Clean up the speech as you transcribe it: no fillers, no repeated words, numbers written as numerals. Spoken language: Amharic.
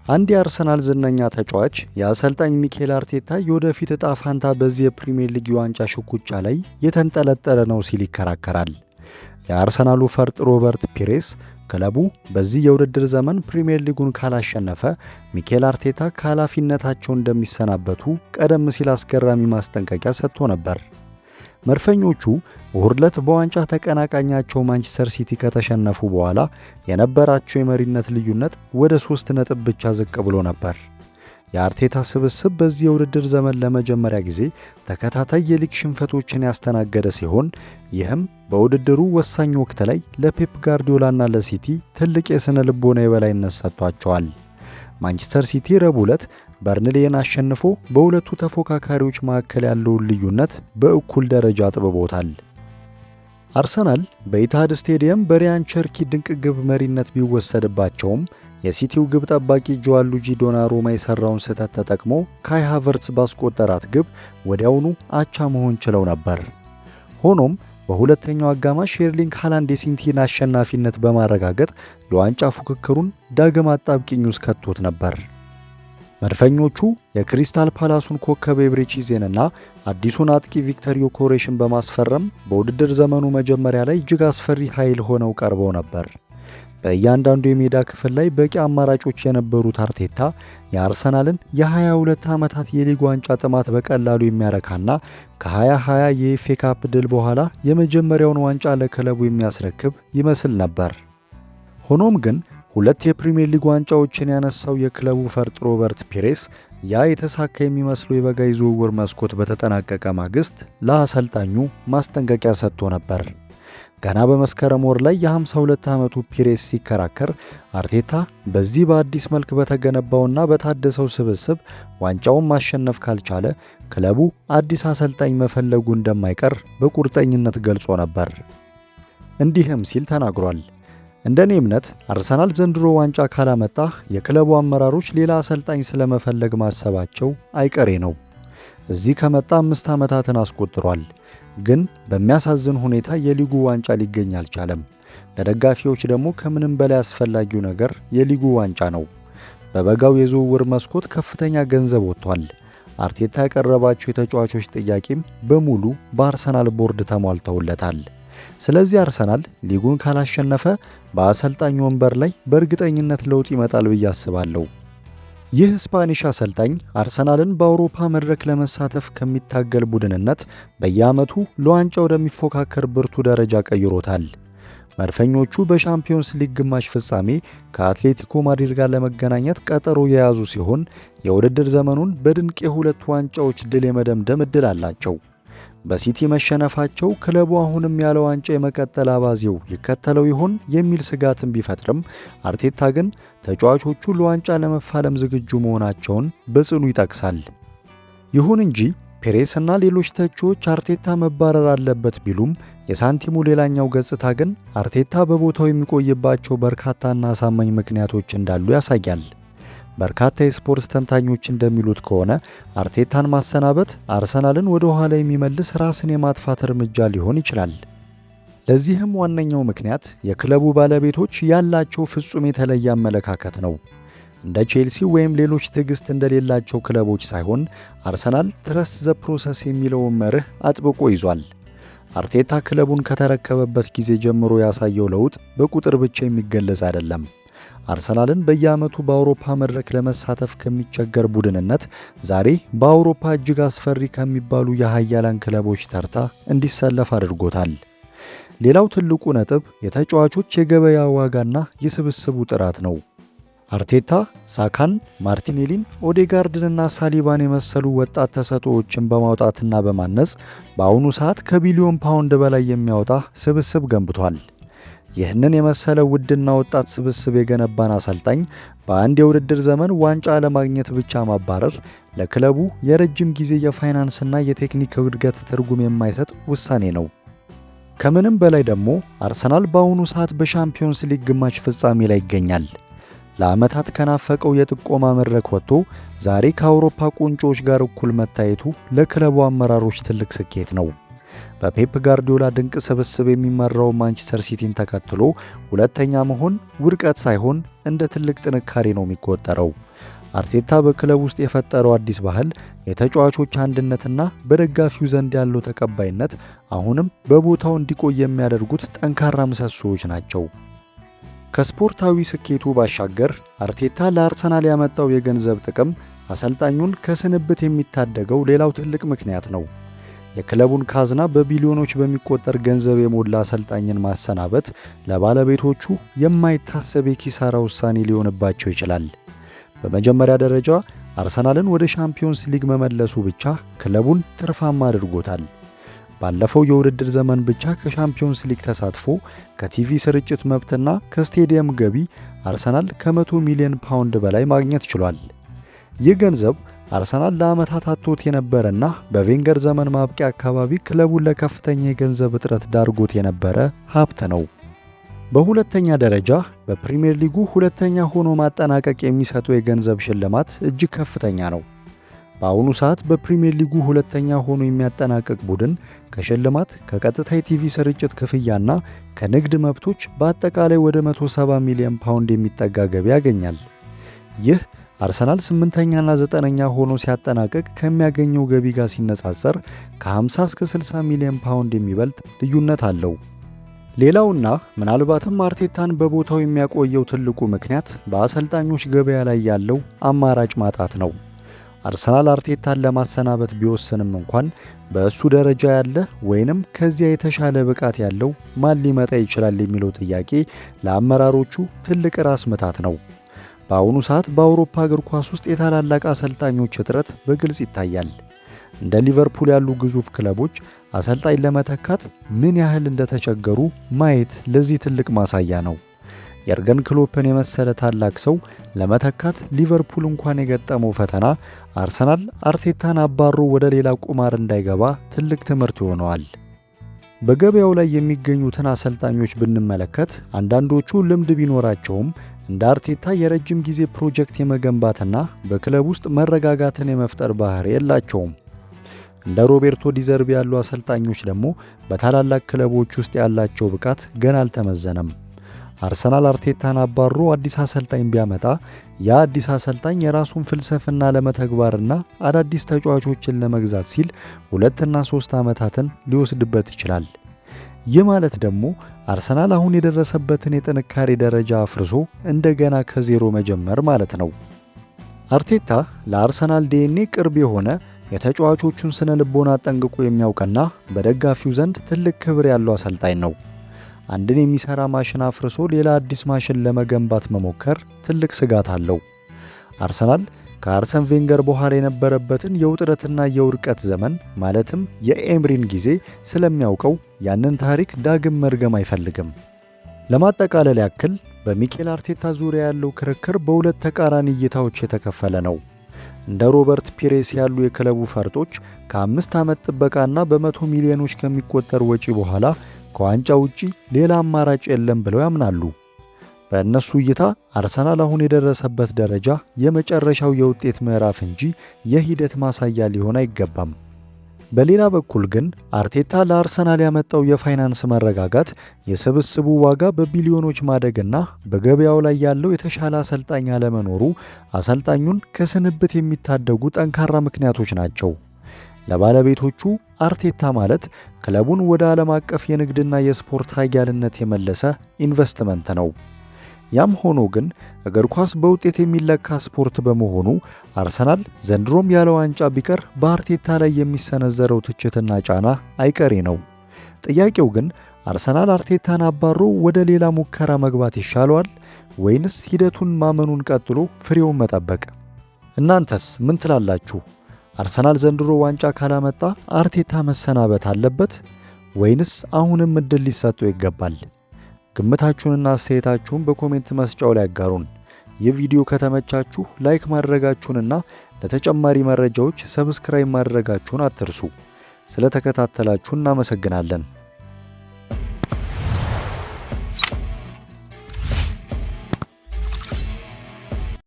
አንድ የአርሰናል ዝነኛ ተጫዋች የአሰልጣኝ ሚኬል አርቴታ የወደፊት ዕጣ ፋንታ በዚህ የፕሪሚየር ሊግ ዋንጫ ሽኩቻ ላይ የተንጠለጠለ ነው ሲል ይከራከራል። የአርሰናሉ ፈርጥ ሮበርት ፒሬስ ክለቡ በዚህ የውድድር ዘመን ፕሪሚየር ሊጉን ካላሸነፈ ሚኬል አርቴታ ከኃላፊነታቸው እንደሚሰናበቱ ቀደም ሲል አስገራሚ ማስጠንቀቂያ ሰጥቶ ነበር። መድፈኞቹ እሁድ ዕለት በዋንጫ ተቀናቃኛቸው ማንቸስተር ሲቲ ከተሸነፉ በኋላ የነበራቸው የመሪነት ልዩነት ወደ 3 ነጥብ ብቻ ዝቅ ብሎ ነበር። የአርቴታ ስብስብ በዚህ የውድድር ዘመን ለመጀመሪያ ጊዜ ተከታታይ የሊግ ሽንፈቶችን ያስተናገደ ሲሆን ይህም በውድድሩ ወሳኝ ወቅት ላይ ለፔፕ ጋርዲዮላና ለሲቲ ትልቅ የሥነ ልቦና የበላይነት ሰጥቷቸዋል። ማንቸስተር ሲቲ ረቡዕ ዕለት በርንሌን አሸንፎ በሁለቱ ተፎካካሪዎች መካከል ያለውን ልዩነት በእኩል ደረጃ አጥብቦታል። አርሰናል በኢትሃድ ስቴዲየም በሪያን ቸርኪ ድንቅ ግብ መሪነት ቢወሰድባቸውም የሲቲው ግብ ጠባቂ ጆዋንሉጂ ዶናሩማ የሰራውን ስህተት ተጠቅሞ ካይ ሃቨርትዝ ባስቆጠራት ግብ ወዲያውኑ አቻ መሆን ችለው ነበር። ሆኖም በሁለተኛው አጋማሽ ኤርሊንግ ሃላንድ የሲቲን አሸናፊነት በማረጋገጥ የዋንጫ ፉክክሩን ዳግም አጣብቂኝ ውስጥ ከቶት ነበር። መድፈኞቹ የክሪስታል ፓላሱን ኮከብ ኤብሬቺዜንና አዲሱን አጥቂ ቪክተር ዮኬሬሽን በማስፈረም በውድድር ዘመኑ መጀመሪያ ላይ እጅግ አስፈሪ ኃይል ሆነው ቀርበው ነበር። በእያንዳንዱ የሜዳ ክፍል ላይ በቂ አማራጮች የነበሩት አርቴታ የአርሰናልን የ22 ዓመታት የሊግ ዋንጫ ጥማት በቀላሉ የሚያረካና ከ2020 የኤፍኤ ካፕ ድል በኋላ የመጀመሪያውን ዋንጫ ለክለቡ የሚያስረክብ ይመስል ነበር። ሆኖም ግን ሁለት የፕሪሚየር ሊግ ዋንጫዎችን ያነሳው የክለቡ ፈርጥ ሮበርት ፒሬስ ያ የተሳካ የሚመስለው የበጋ ዝውውር መስኮት በተጠናቀቀ ማግስት ለአሰልጣኙ ማስጠንቀቂያ ሰጥቶ ነበር። ገና በመስከረም ወር ላይ የ52 ዓመቱ ፒሬስ ሲከራከር አርቴታ በዚህ በአዲስ መልክ በተገነባውና በታደሰው ስብስብ ዋንጫውን ማሸነፍ ካልቻለ ክለቡ አዲስ አሰልጣኝ መፈለጉ እንደማይቀር በቁርጠኝነት ገልጾ ነበር። እንዲህም ሲል ተናግሯል። እንደኔ እምነት አርሰናል ዘንድሮ ዋንጫ ካላመጣ የክለቡ አመራሮች ሌላ አሰልጣኝ ስለመፈለግ ማሰባቸው አይቀሬ ነው። እዚህ ከመጣ 5 ዓመታትን አስቆጥሯል። ግን በሚያሳዝን ሁኔታ የሊጉ ዋንጫ ሊገኝ አልቻለም። ለደጋፊዎች ደግሞ ከምንም በላይ አስፈላጊው ነገር የሊጉ ዋንጫ ነው። በበጋው የዝውውር መስኮት ከፍተኛ ገንዘብ ወጥቷል። አርቴታ ያቀረባቸው የተጫዋቾች ጥያቄም በሙሉ በአርሰናል ቦርድ ተሟልተውለታል። ስለዚህ አርሰናል ሊጉን ካላሸነፈ በአሰልጣኝ ወንበር ላይ በእርግጠኝነት ለውጥ ይመጣል ብዬ አስባለሁ። ይህ ስፓኒሽ አሰልጣኝ አርሰናልን በአውሮፓ መድረክ ለመሳተፍ ከሚታገል ቡድንነት በየዓመቱ ለዋንጫ ወደሚፎካከር ብርቱ ደረጃ ቀይሮታል። መድፈኞቹ በሻምፒዮንስ ሊግ ግማሽ ፍጻሜ ከአትሌቲኮ ማድሪድ ጋር ለመገናኘት ቀጠሮ የያዙ ሲሆን የውድድር ዘመኑን በድንቅ የሁለት ዋንጫዎች ድል የመደምደም ዕድል አላቸው። በሲቲ መሸነፋቸው ክለቡ አሁንም ያለ ዋንጫ የመቀጠል አባዜው ይከተለው ይሆን የሚል ስጋትን ቢፈጥርም አርቴታ ግን ተጫዋቾቹ ለዋንጫ ለመፋለም ዝግጁ መሆናቸውን በጽኑ ይጠቅሳል። ይሁን እንጂ ፔሬስና ሌሎች ተቺዎች አርቴታ መባረር አለበት ቢሉም የሳንቲሙ ሌላኛው ገጽታ ግን አርቴታ በቦታው የሚቆይባቸው በርካታና አሳማኝ ምክንያቶች እንዳሉ ያሳያል። በርካታ የስፖርት ተንታኞች እንደሚሉት ከሆነ አርቴታን ማሰናበት አርሰናልን ወደ ኋላ የሚመልስ ራስን የማጥፋት እርምጃ ሊሆን ይችላል። ለዚህም ዋነኛው ምክንያት የክለቡ ባለቤቶች ያላቸው ፍጹም የተለየ አመለካከት ነው። እንደ ቼልሲ ወይም ሌሎች ትዕግስት እንደሌላቸው ክለቦች ሳይሆን አርሰናል ትረስት ዘ ፕሮሰስ የሚለውን መርህ አጥብቆ ይዟል። አርቴታ ክለቡን ከተረከበበት ጊዜ ጀምሮ ያሳየው ለውጥ በቁጥር ብቻ የሚገለጽ አይደለም። አርሰናልን በየዓመቱ በአውሮፓ መድረክ ለመሳተፍ ከሚቸገር ቡድንነት ዛሬ በአውሮፓ እጅግ አስፈሪ ከሚባሉ የሃያላን ክለቦች ተርታ እንዲሰለፍ አድርጎታል። ሌላው ትልቁ ነጥብ የተጫዋቾች የገበያ ዋጋና የስብስቡ ጥራት ነው። አርቴታ ሳካን፣ ማርቲኔሊን፣ ኦዴጋርድንና ሳሊባን የመሰሉ ወጣት ተሰጥኦዎችን በማውጣትና በማነጽ በአሁኑ ሰዓት ከቢሊዮን ፓውንድ በላይ የሚያወጣ ስብስብ ገንብቷል። ይህንን የመሰለ ውድና ወጣት ስብስብ የገነባን አሰልጣኝ በአንድ የውድድር ዘመን ዋንጫ ለማግኘት ብቻ ማባረር ለክለቡ የረጅም ጊዜ የፋይናንስና የቴክኒክ እድገት ትርጉም የማይሰጥ ውሳኔ ነው። ከምንም በላይ ደግሞ አርሰናል በአሁኑ ሰዓት በሻምፒዮንስ ሊግ ግማሽ ፍጻሜ ላይ ይገኛል። ለዓመታት ከናፈቀው የጥቆማ መድረክ ወጥቶ ዛሬ ከአውሮፓ ቁንጮች ጋር እኩል መታየቱ ለክለቡ አመራሮች ትልቅ ስኬት ነው። በፔፕ ጋርዲዮላ ድንቅ ስብስብ የሚመራው ማንቸስተር ሲቲን ተከትሎ ሁለተኛ መሆን ውድቀት ሳይሆን እንደ ትልቅ ጥንካሬ ነው የሚቆጠረው። አርቴታ በክለብ ውስጥ የፈጠረው አዲስ ባህል፣ የተጫዋቾች አንድነትና በደጋፊው ዘንድ ያለው ተቀባይነት አሁንም በቦታው እንዲቆይ የሚያደርጉት ጠንካራ ምሰሶዎች ናቸው። ከስፖርታዊ ስኬቱ ባሻገር አርቴታ ለአርሰናል ያመጣው የገንዘብ ጥቅም አሰልጣኙን ከስንብት የሚታደገው ሌላው ትልቅ ምክንያት ነው። የክለቡን ካዝና በቢሊዮኖች በሚቆጠር ገንዘብ የሞላ አሰልጣኝን ማሰናበት ለባለቤቶቹ የማይታሰብ የኪሳራ ውሳኔ ሊሆንባቸው ይችላል። በመጀመሪያ ደረጃ አርሰናልን ወደ ሻምፒዮንስ ሊግ መመለሱ ብቻ ክለቡን ትርፋማ አድርጎታል። ባለፈው የውድድር ዘመን ብቻ ከሻምፒዮንስ ሊግ ተሳትፎ፣ ከቲቪ ስርጭት መብትና ከስቴዲየም ገቢ አርሰናል ከ100 ሚሊዮን ፓውንድ በላይ ማግኘት ችሏል። ይህ ገንዘብ አርሰናል ለዓመታት አጥቶት የነበረና በቬንገር ዘመን ማብቂያ አካባቢ ክለቡን ለከፍተኛ የገንዘብ እጥረት ዳርጎት የነበረ ሀብት ነው። በሁለተኛ ደረጃ በፕሪሚየር ሊጉ ሁለተኛ ሆኖ ማጠናቀቅ የሚሰጠው የገንዘብ ሽልማት እጅግ ከፍተኛ ነው። በአሁኑ ሰዓት በፕሪሚየር ሊጉ ሁለተኛ ሆኖ የሚያጠናቅቅ ቡድን ከሽልማት፣ ከቀጥታ የቲቪ ስርጭት ክፍያና ከንግድ መብቶች በአጠቃላይ ወደ 170 ሚሊዮን ፓውንድ የሚጠጋ ገቢ ያገኛል። ይህ አርሰናል 8ኛና 9ኛ ሆኖ ሲያጠናቅቅ ከሚያገኘው ገቢ ጋር ሲነጻጸር ከ50 እስከ 60 ሚሊዮን ፓውንድ የሚበልጥ ልዩነት አለው። ሌላውና ምናልባትም አርቴታን በቦታው የሚያቆየው ትልቁ ምክንያት በአሰልጣኞች ገበያ ላይ ያለው አማራጭ ማጣት ነው። አርሰናል አርቴታን ለማሰናበት ቢወስንም እንኳን በእሱ ደረጃ ያለ ወይንም ከዚያ የተሻለ ብቃት ያለው ማን ሊመጣ ይችላል የሚለው ጥያቄ ለአመራሮቹ ትልቅ ራስ ምታት ነው። በአሁኑ ሰዓት በአውሮፓ እግር ኳስ ውስጥ የታላላቅ አሰልጣኞች እጥረት በግልጽ ይታያል። እንደ ሊቨርፑል ያሉ ግዙፍ ክለቦች አሰልጣኝ ለመተካት ምን ያህል እንደተቸገሩ ማየት ለዚህ ትልቅ ማሳያ ነው። የርገን ክሎፕን የመሰለ ታላቅ ሰው ለመተካት ሊቨርፑል እንኳን የገጠመው ፈተና አርሰናል አርቴታን አባሮ ወደ ሌላ ቁማር እንዳይገባ ትልቅ ትምህርት ይሆነዋል። በገበያው ላይ የሚገኙትን አሰልጣኞች ብንመለከት አንዳንዶቹ ልምድ ቢኖራቸውም እንደ አርቴታ የረጅም ጊዜ ፕሮጀክት የመገንባትና በክለብ ውስጥ መረጋጋትን የመፍጠር ባህሪ የላቸውም። እንደ ሮቤርቶ ዲዘርቢ ያሉ አሰልጣኞች ደግሞ በታላላቅ ክለቦች ውስጥ ያላቸው ብቃት ገና አልተመዘነም። አርሰናል አርቴታን አባሮ አዲስ አሰልጣኝ ቢያመጣ ያ አዲስ አሰልጣኝ የራሱን ፍልስፍና ለመተግበርና አዳዲስ ተጫዋቾችን ለመግዛት ሲል 2 እና 3 ዓመታትን ሊወስድበት ይችላል። ይህ ማለት ደግሞ አርሰናል አሁን የደረሰበትን የጥንካሬ ደረጃ አፍርሶ እንደገና ከዜሮ መጀመር ማለት ነው። አርቴታ ለአርሰናል ዲኤንኤ ቅርብ የሆነ የተጫዋቾቹን ስነ ልቦና ጠንቅቆ የሚያውቅና በደጋፊው ዘንድ ትልቅ ክብር ያለው አሰልጣኝ ነው። አንድን የሚሰራ ማሽን አፍርሶ ሌላ አዲስ ማሽን ለመገንባት መሞከር ትልቅ ስጋት አለው። አርሰናል ከአርሰን ቬንገር በኋላ የነበረበትን የውጥረትና የውድቀት ዘመን ማለትም የኤምሪን ጊዜ ስለሚያውቀው ያንን ታሪክ ዳግም መድገም አይፈልግም። ለማጠቃለል ያክል በሚኬል አርቴታ ዙሪያ ያለው ክርክር በሁለት ተቃራኒ እይታዎች የተከፈለ ነው። እንደ ሮበርት ፒሬስ ያሉ የክለቡ ፈርጦች ከ5 ዓመት ጥበቃና በ100 ሚሊዮኖች ከሚቆጠር ወጪ በኋላ ከዋንጫ ውጪ ሌላ አማራጭ የለም ብለው ያምናሉ። በእነሱ እይታ አርሰናል አሁን የደረሰበት ደረጃ የመጨረሻው የውጤት ምዕራፍ እንጂ የሂደት ማሳያ ሊሆን አይገባም። በሌላ በኩል ግን አርቴታ ለአርሰናል ያመጣው የፋይናንስ መረጋጋት፣ የስብስቡ ዋጋ በቢሊዮኖች ማደግና በገበያው ላይ ያለው የተሻለ አሰልጣኝ አለመኖሩ አሰልጣኙን ከስንብት የሚታደጉ ጠንካራ ምክንያቶች ናቸው። ለባለቤቶቹ አርቴታ ማለት ክለቡን ወደ ዓለም አቀፍ የንግድና የስፖርት ኃያልነት የመለሰ ኢንቨስትመንት ነው። ያም ሆኖ ግን እግር ኳስ በውጤት የሚለካ ስፖርት በመሆኑ አርሰናል ዘንድሮም ያለ ዋንጫ ቢቀር በአርቴታ ላይ የሚሰነዘረው ትችትና ጫና አይቀሬ ነው። ጥያቄው ግን አርሰናል አርቴታን አባሮ ወደ ሌላ ሙከራ መግባት ይሻለዋል ወይንስ ሂደቱን ማመኑን ቀጥሎ ፍሬውን መጠበቅ? እናንተስ ምን ትላላችሁ? አርሰናል ዘንድሮ ዋንጫ ካላመጣ አርቴታ መሰናበት አለበት ወይንስ አሁንም እድል ሊሰጠው ይገባል? ግምታችሁንና አስተያየታችሁን በኮሜንት መስጫው ላይ አጋሩን። ይህ ቪዲዮ ከተመቻችሁ ላይክ ማድረጋችሁንና ለተጨማሪ መረጃዎች ሰብስክራይብ ማድረጋችሁን አትርሱ። ስለተከታተላችሁ እናመሰግናለን።